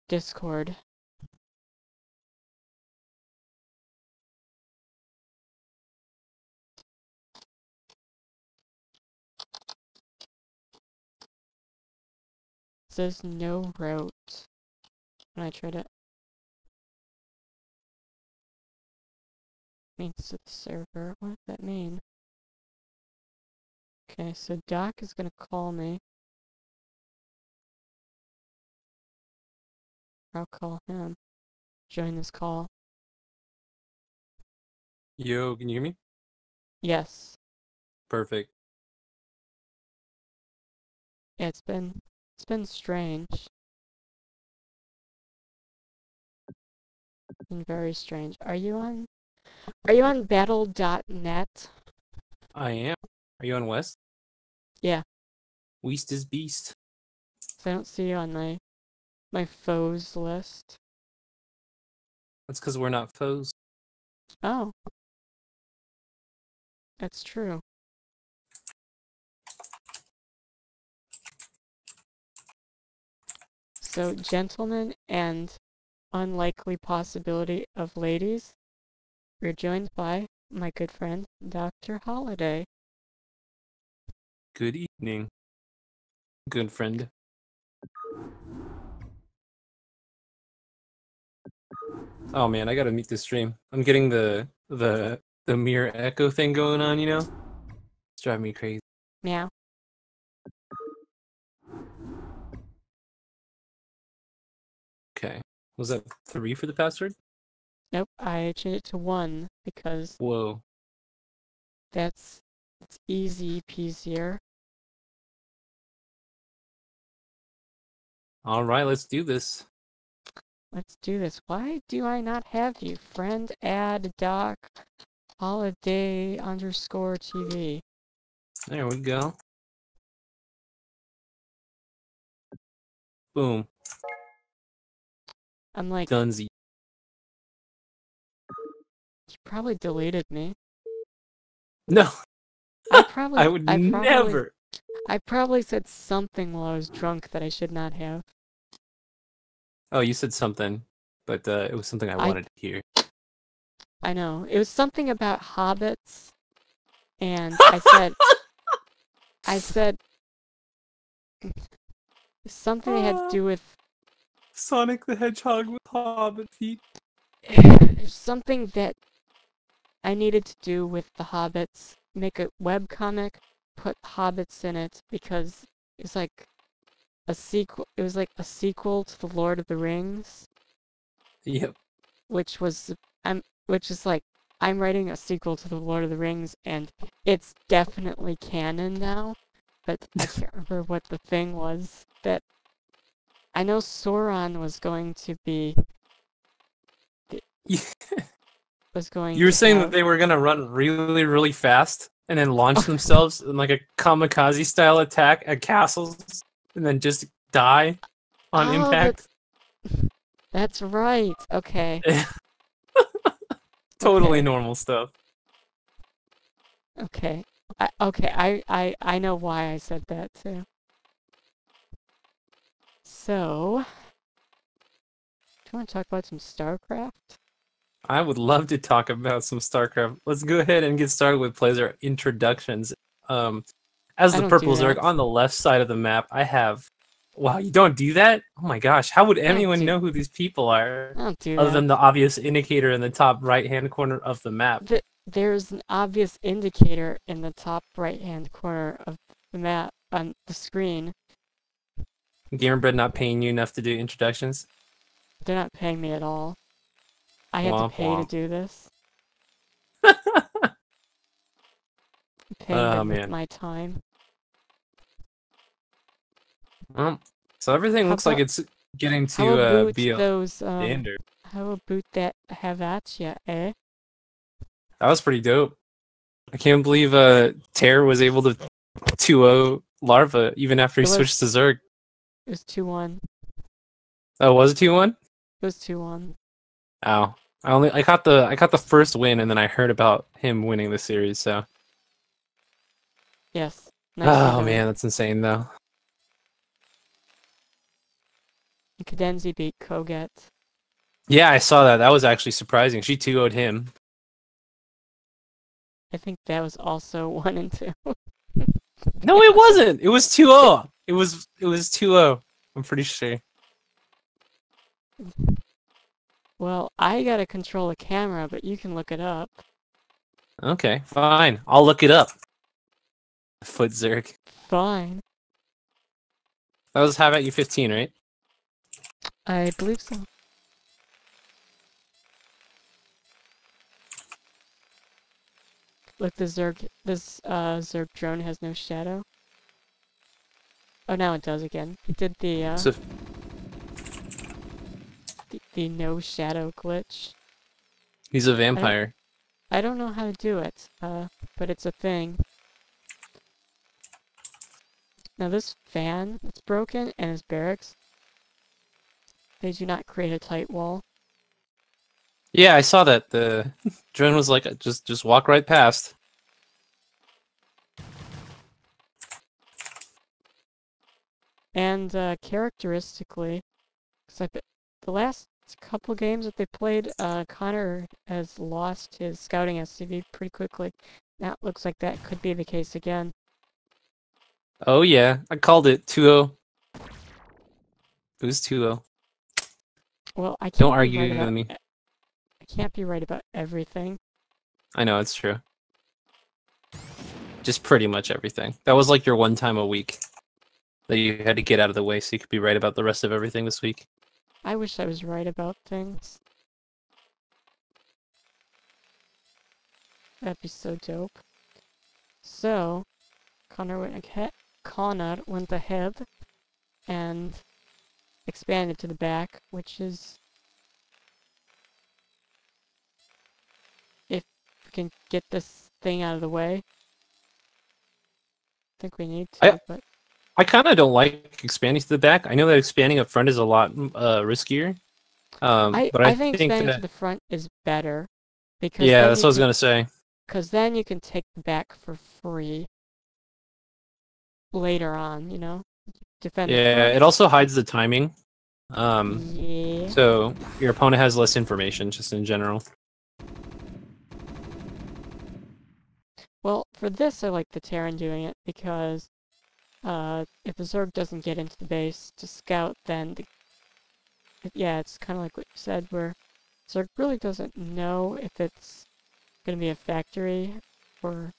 Discord. It says no route when I try to means to the server. What does that mean? Okay, so Doc is gonna call me. I'll call him. Join this call.
Yo, can you hear me?
Yes.
Perfect.
Yeah, it's been strange. Been very strange. Are you on battle.net?
I am. Are you on West?
Yeah.
West is beast.
So I don't see you on my foes list.
That's because we're not foes.
Oh. That's true. So, gentlemen and unlikely possibility of ladies, we're joined by my good friend, Dr. Holiday.
Good evening, good friend. Oh man, I gotta mute this stream. I'm getting the mirror echo thing going on, you know? It's driving me crazy.
Meow.
Okay. Was that 3 for the password?
Nope, I changed it to 1 because
Whoa.
it's easy peasier.
Alright, let's do this.
Let's do this. Why do I not have you? Friend, add, doc, holiday underscore TV.
There we go. Boom.
I'm like,
Dunsy.
you probably deleted me.
No. I would never.
I probably said something while I was drunk that I should not have.
Oh, you said something, but it was something I wanted to hear.
I know. It was something about hobbits, and I said something that had to do with
Sonic the Hedgehog with hobbit feet.
something that I needed to do with the hobbits. Make a webcomic, put hobbits in it, because it's like a sequel. It was like a sequel to the Lord of the Rings.
Yep.
Which is like, I'm writing a sequel to the Lord of the Rings, and it's definitely canon now, but I can't remember what the thing was. That I know Sauron was going to be.
You were saying that they were gonna run really, really fast and then launch themselves in like a kamikaze style attack at castles and then just die on impact.
That's right. Okay.
Totally normal stuff.
Okay. I know why I said that too. So, do you want to talk about some StarCraft?
I would love to talk about some StarCraft. Let's go ahead and get started with player introductions. As the purple zerg on the left side of the map, I have. Wow, you don't do that? Oh my gosh, how would anyone know who these people are?
I don't do
other
that.
than the obvious indicator in the top right-hand corner of the map.
There's an obvious indicator in the top right-hand corner of the map on the screen.
Gamerbred not paying you enough to do introductions?
They're not paying me at all. I had to pay to do this. Paying them with my time.
So everything looks like it's getting to be a standard.
How a boot that have at ya, eh?
That was pretty dope. I can't believe Tear was able to 2-0 larva even after he switched to Zerg.
It was 2-1.
Oh, was it 2-1?
It was 2-1.
Oh, I caught the first win, and then I heard about him winning the series. So.
Yes.
Oh man, that's insane though.
Cadenzi beat Koget.
Yeah, I saw that. That was actually surprising. She 2-0'd him.
I think that was also 1 and 2.
No, it wasn't. It was 2-0. It was 2-0. I'm pretty sure.
Well, I gotta control the camera, but you can look it up.
Okay, fine. I'll look it up. Foot Zerg.
Fine.
That was How About You 15, right?
I believe so. Look, this Zerg drone has no shadow. Oh, now it does again. It did the no shadow glitch.
He's a vampire.
I don't know how to do it, but it's a thing. Now this fan is broken, and his barracks, they do not create a tight wall.
Yeah, I saw that. The drone was like, just walk right past.
And characteristically, because the last couple games that they played, Connor has lost his scouting SCV pretty quickly. Now it looks like that could be the case again.
Oh yeah, I called it 2-0. It was 2-0.
Well, I can't
Don't
be
argue
right
with
about,
me.
I can't be right about everything.
I know, it's true. Just pretty much everything. That was like your one time a week that you had to get out of the way so you could be right about the rest of everything this week.
I wish I was right about things. That'd be so dope. So, Connor went ahead and expanded to the back, which is... If we can get this thing out of the way. I think we need to, but...
I kind of don't like expanding to the back. I know that expanding up front is a lot riskier. But I think
expanding
that...
to the front is better. Because
yeah, that's what I was going to say.
Because then you can take the back for free later on, you know? Defend
yeah, it also hides the timing.
Yeah.
So your opponent has less information, just in general.
Well, for this, I like the Terran doing it, because if the Zerg doesn't get into the base to scout, then yeah, it's kind of like what you said, where Zerg really doesn't know if it's going to be a factory or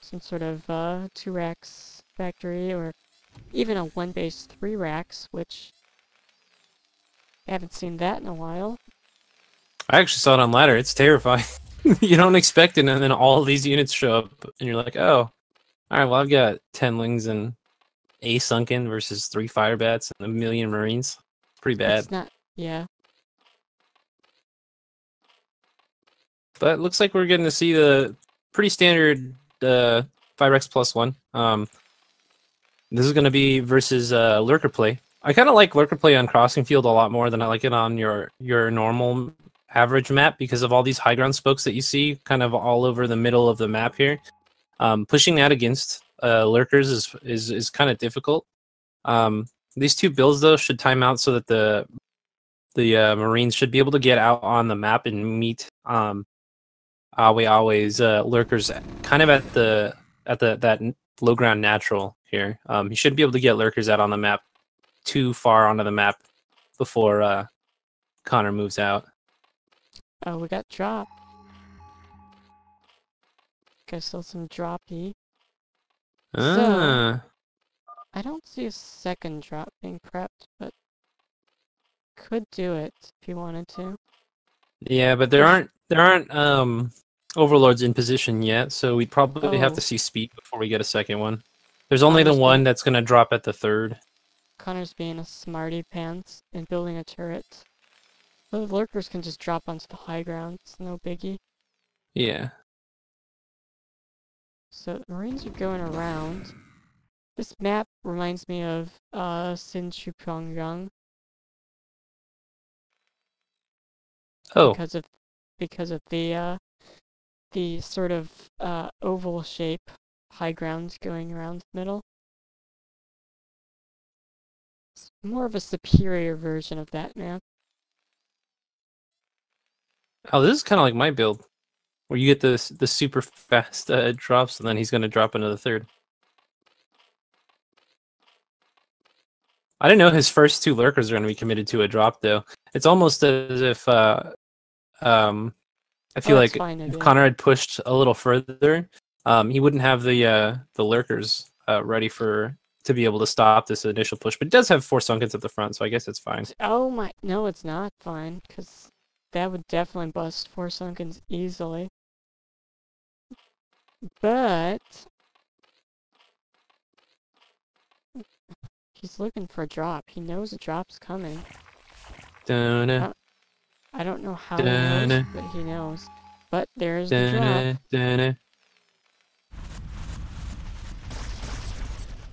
some sort of 2 racks factory, or even a 1 base 3 racks, which I haven't seen that in a while.
I actually saw it on ladder. It's terrifying. You don't expect it, and then all these units show up, and you're like, oh, all right, well, I've got 10 Lings and a Sunken versus 3 Fire Bats and 1,000,000 Marines. Pretty bad.
It's not, yeah.
But it looks like we're getting to see the pretty standard 5x+1. This is going to be versus lurker play. I kind of like lurker play on Crossing Field a lot more than I like it on your normal average map, because of all these high ground spokes that you see kind of all over the middle of the map here. Pushing that against lurkers is kind of difficult. These 2 builds though should time out so that the Marines should be able to get out on the map and meet AweAwe's lurkers kind of at that low ground natural here. You should be able to get lurkers out on the map too far onto the map before Connor moves out.
Oh, we got drop. Okay, still some droppy. So, I don't see a second drop being prepped, but could do it if you wanted to.
Yeah, but there aren't overlords in position yet, so we'd probably have to see speed before we get a second one. There's only the one that's gonna drop at the 3rd.
Connor's being a smarty pants and building a turret. The lurkers can just drop onto the high ground, it's no biggie.
Yeah.
So the Marines are going around. This map reminds me of Sinchupyeongyang.
Oh.
Because of the sort of oval shape high ground going around the middle. It's more of a superior version of that map.
Oh, this is kind of like my build, where you get the super fast drops, and then he's going to drop another third. I didn't know his first 2 lurkers are going to be committed to a drop, though. It's almost as if I feel like if Connor had pushed a little further, he wouldn't have the lurkers ready to be able to stop this initial push. But it does have 4 Sunkens at the front, so I guess it's fine.
Oh my, no, it's not fine, because that would definitely bust 4 Sunkens easily. But he's looking for a drop. He knows a drop's coming.
Dun-na.
I don't know how he knows, but he knows. But there's the drop.
Dun-na.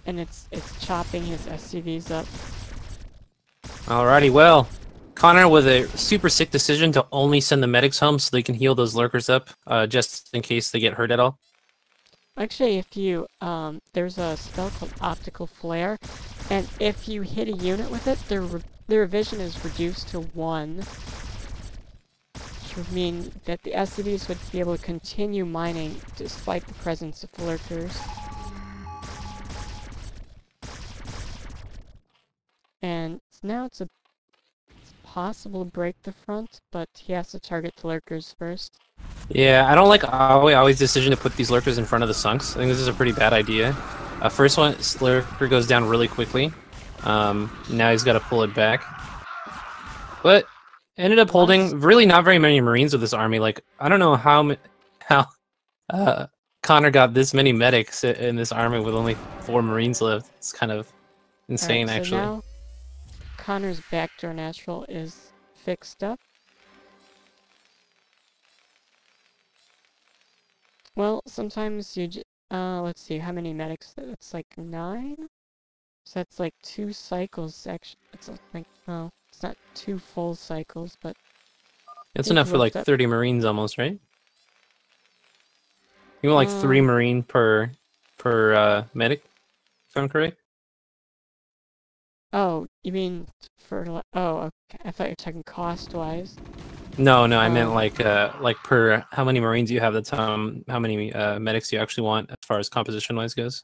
And it's chopping his SCVs up.
Alrighty, well, Connor with a super sick decision to only send the medics home so they can heal those lurkers up, just in case they get hurt at all.
Actually, if you, there's a spell called Optical Flare, and if you hit a unit with it, their vision is reduced to 1. Which would mean that the SCVs would be able to continue mining despite the presence of lurkers. And now it's possible to break the front, but he has to target the lurkers first.
Yeah, I don't like AweAwe's decision to put these lurkers in front of the sunks. I think this is a pretty bad idea. First one, lurker goes down really quickly. Now he's got to pull it back. But ended up holding really not very many Marines with this army. Like, I don't know how Connor got this many medics in this army with only 4 Marines left. It's kind of insane,
so
actually.
Now Connor's backdoor natural is fixed up. Well, sometimes you let's see, how many medics? It's like 9? So that's like 2 cycles, actually. It's like, oh, it's not 2 full cycles, but...
It's enough for like 30 Marines almost, right? You want like 3 Marine per medic, if I'm correct?
Oh, you mean for... Oh, okay. I thought you were talking cost-wise.
No, I meant like per how many Marines you have. That's how many medics you actually want as far as composition-wise goes.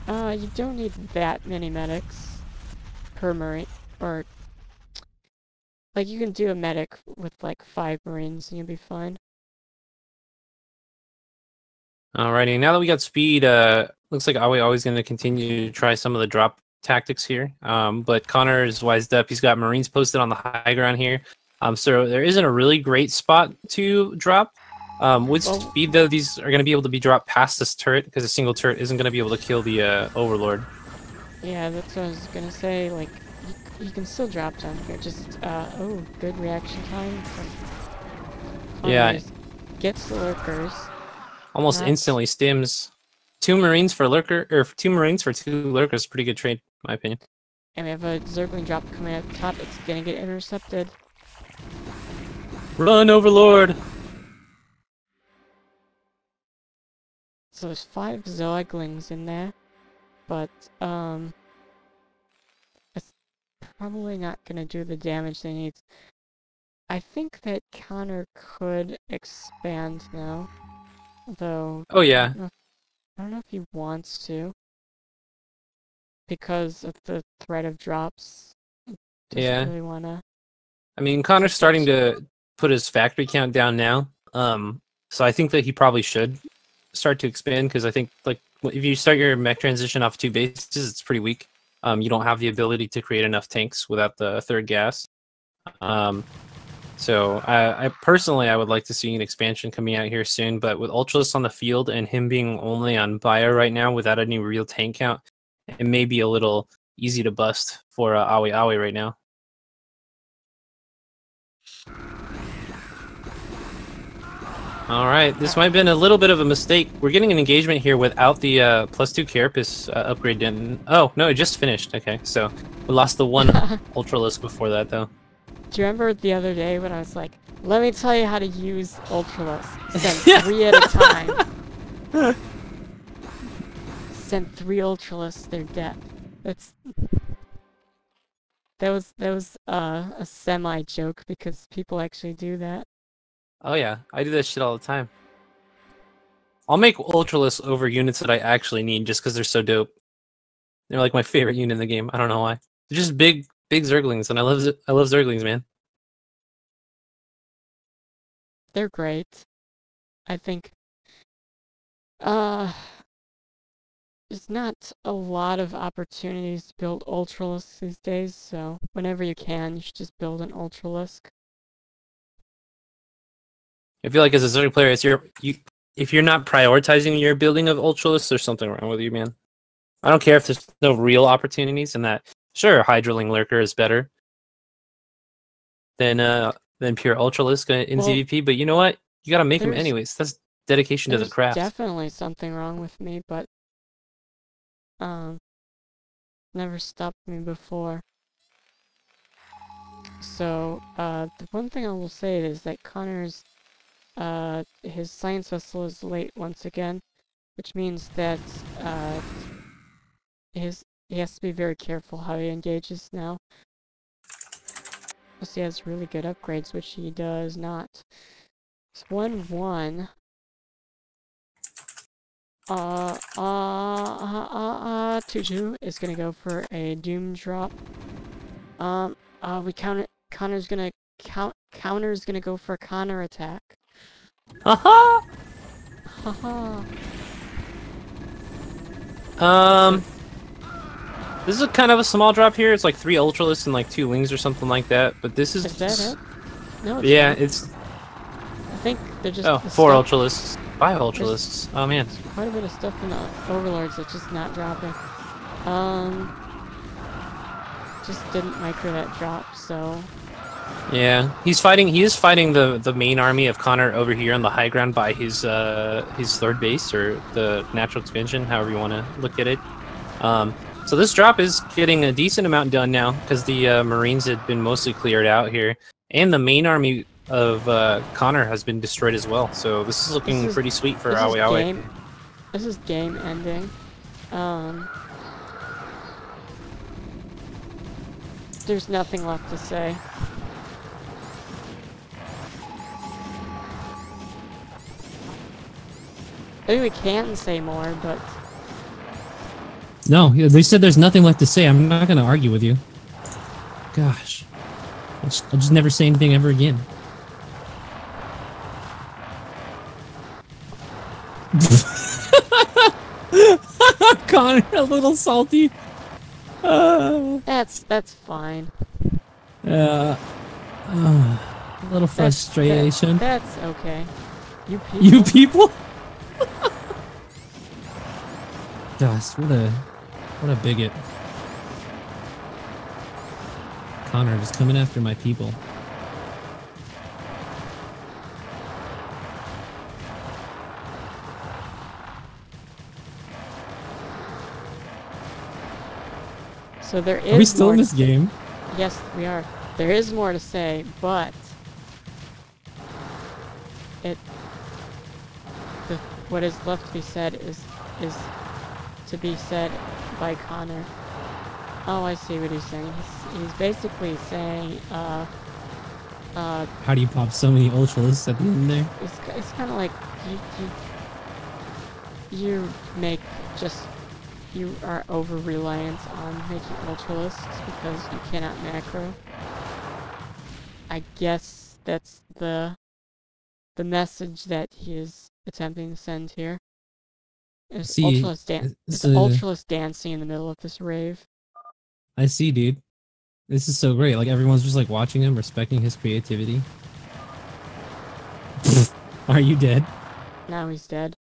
You don't need that many medics per Marine, or like you can do a medic with like 5 Marines and you'll be fine.
Alrighty, now that we got speed, looks like AweAwe's going to continue to try some of the drop tactics here. But Connor is wised up. He's got Marines posted on the high ground here. So there isn't a really great spot to drop. With speed, though, these are going to be able to be dropped past this turret, because a single turret isn't going to be able to kill the Overlord.
Yeah, that's what I was going to say. Like, you can still drop down here. Just, oh, good reaction time from Connor.
Yeah.
Gets the lurkers.
Almost instantly stims. 2 Marines for lurker, or 2 Marines for 2 lurkers. Pretty good trade, in my opinion.
And we have a Zergling drop coming at the top. It's going to get intercepted.
Run, Overlord!
So there's 5 Zoiglings in there, but it's probably not gonna do the damage they need. I think that Connor could expand now, though.
Oh yeah.
I don't know if he wants to, because of the threat of drops. Doesn't really wanna.
I mean, Connor's starting to put his factory count down now, so I think that he probably should start to expand, because I think, like, if you start your mech transition off 2 bases, it's pretty weak. You don't have the ability to create enough tanks without the 3rd gas. So I personally, I would like to see an expansion coming out here soon, but with Ultralisk on the field and him being only on bio right now without any real tank count, it may be a little easy to bust for AweAwe right now. Alright, this might have been a little bit of a mistake. We're getting an engagement here without the +2 carapace upgrade didn't... Oh, no, it just finished. Okay, so we lost the one Ultralisk before that, though.
Do you remember the other day when I was like, let me tell you how to use Ultralisk? Send 3 at a time. Send 3 Ultralisks, they're dead. That was a semi-joke because people actually do that.
Oh yeah, I do that shit all the time. I'll make Ultralisks over units that I actually need just because they're so dope. They're like my favorite unit in the game. I don't know why. They're just big Zerglings, and I love Zerglings, man.
They're great. I think there's not a lot of opportunities to build Ultralisks these days, so whenever you can, you should just build an Ultralisk.
I feel like as a Zerg player, if you're not prioritizing your building of Ultralisks, there's something wrong with you, man. I don't care if there's no real opportunities in that. Sure, Hydraling Lurker is better than pure Ultralisk in CVP, but you know what? You gotta make them anyways. That's dedication to the craft.
There's definitely something wrong with me, but never stopped me before. So the one thing I will say is that Connor's his science vessel is late once again, which means that he has to be very careful how he engages now. Plus he has really good upgrades, which he does not. It's 1-1. 2-2 is gonna go for a doom drop. Connor's gonna go for a Connor attack.
Haha.
Haha.
This is kind of a small drop here. It's like 3 Ultralisks and like 2 Wings or something like that. But this is
that it? No,
yeah,
not.
it's.
I think they're just.
Oh, 4 Ultralisks. 5 Ultralisks. Oh man.
There's quite a bit of stuff in the Overlords that's just not dropping. Just didn't micro that drop, so.
Yeah, he is fighting the main army of Connor over here on the high ground by his third base, or the natural expansion, however you want to look at it. So this drop is getting a decent amount done now, because the Marines had been mostly cleared out here, and the main army of Connor has been destroyed as well. So this is looking pretty sweet for AweAwe222.
This is game ending. There's nothing left to say. Maybe we can say more, but...
No, they said there's nothing left to say. I'm not going to argue with you. Gosh. I'll just never say anything ever again. Connor, a little salty.
That's fine.
A little frustration.
That's okay. You people?
You people? Gosh, what a bigot. Connor just coming after my people.
So there is.
Are we still in this game?
Yes, we are. There is more to say, but what is left to be said is to be said by Connor. Oh, I see what he's saying. He's basically saying,
how do you pop so many Ultralisks at the end there?
It's kind of like you are over-reliant on making Ultralisks because you cannot macro. I guess that's the message that he is attempting to send here. It's Ultralist dancing in the middle of this rave.
I see, dude. This is so great. Like, everyone's just like watching him, respecting his creativity. Are you dead?
Now he's dead.